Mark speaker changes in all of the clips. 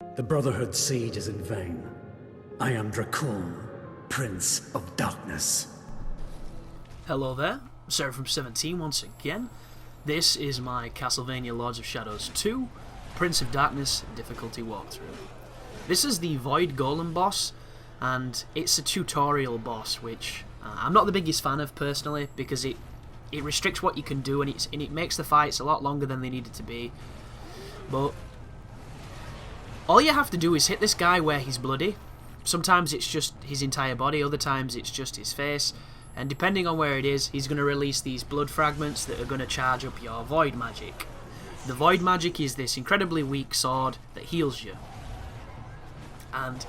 Speaker 1: The Brotherhood's siege is in vain. I am Dracul, Prince of Darkness.
Speaker 2: Hello there, Sarah from 17 once again. This is my Castlevania Lords of Shadows 2, Prince of Darkness difficulty walkthrough. This is the Void Golem boss, and it's a tutorial boss, which I'm not the biggest fan of personally, because it restricts what you can do, and it makes the fights a lot longer than they needed to be. But all you have to do is hit this guy where he's bloody. Sometimes it's just his entire body, other times it's just his face, and depending on where it is, he's going to release these blood fragments that are going to charge up your void magic. The void magic is this incredibly weak sword that heals you. And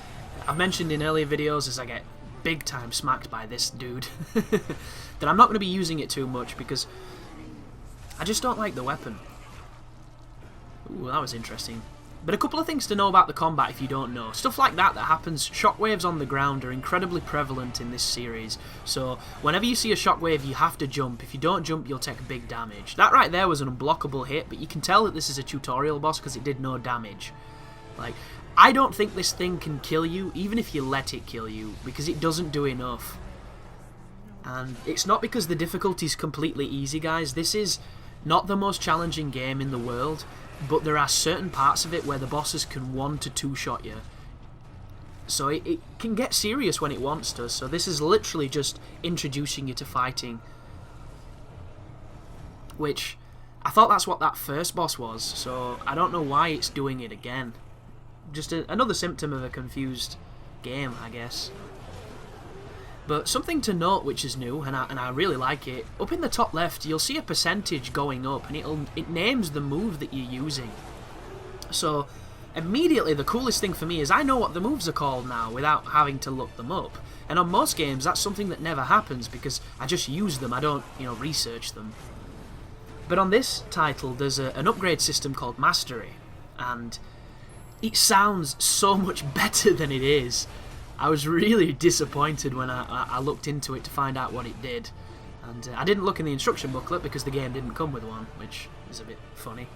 Speaker 2: I've mentioned in earlier videos, as I get big time smacked by this dude, that I'm not going to be using it too much because I just don't like the weapon. Ooh, that was interesting. But a couple of things to know about the combat if you don't know. Stuff like that happens. Shockwaves on the ground are incredibly prevalent in this series. So whenever you see a shockwave, you have to jump. If you don't jump, you'll take big damage. That right there was an unblockable hit, but you can tell that this is a tutorial boss because it did no damage. Like, I don't think this thing can kill you, even if you let it kill you, because it doesn't do enough. And it's not because the difficulty's completely easy, guys. This is not the most challenging game in the world, but there are certain parts of it where the bosses can 1 to 2 shot you. So it can get serious when it wants to, so this is literally just introducing you to fighting. Which, I thought that's what that first boss was, so I don't know why it's doing it again. Just another symptom of a confused game, I guess. But something to note which is new, and I really like it, up in the top left you'll see a percentage going up, and it names the move that you're using. So immediately the coolest thing for me is I know what the moves are called now without having to look them up. And on most games that's something that never happens because I just use them, I don't, research them. But on this title there's an upgrade system called Mastery, and it sounds so much better than it is. I was really disappointed when I looked into it to find out what it did. And I didn't look in the instruction booklet because the game didn't come with one, which is a bit funny.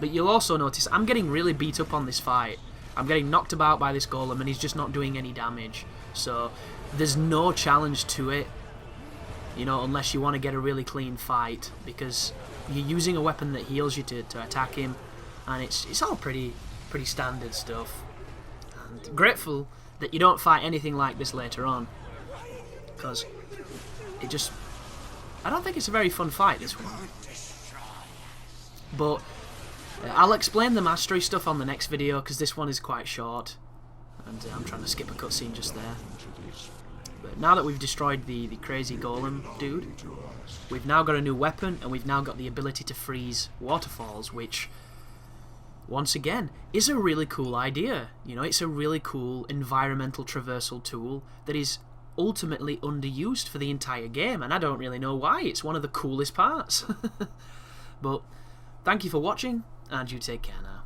Speaker 2: But you'll also notice I'm getting really beat up on this fight. I'm getting knocked about by this golem and he's just not doing any damage. So there's no challenge to it, unless you want to get a really clean fight, because you're using a weapon that heals you to attack him, and it's all pretty standard stuff. And grateful that you don't fight anything like this later on, because I don't think it's a very fun fight, this one. But I'll explain the mastery stuff on the next video, because this one is quite short, and I'm trying to skip a cutscene just there. But now that we've destroyed the crazy golem dude, we've now got a new weapon, and we've now got the ability to freeze waterfalls, which, once again, is a really cool idea. It's a really cool environmental traversal tool that is ultimately underused for the entire game, and I don't really know why. It's one of the coolest parts. But thank you for watching, and you take care now.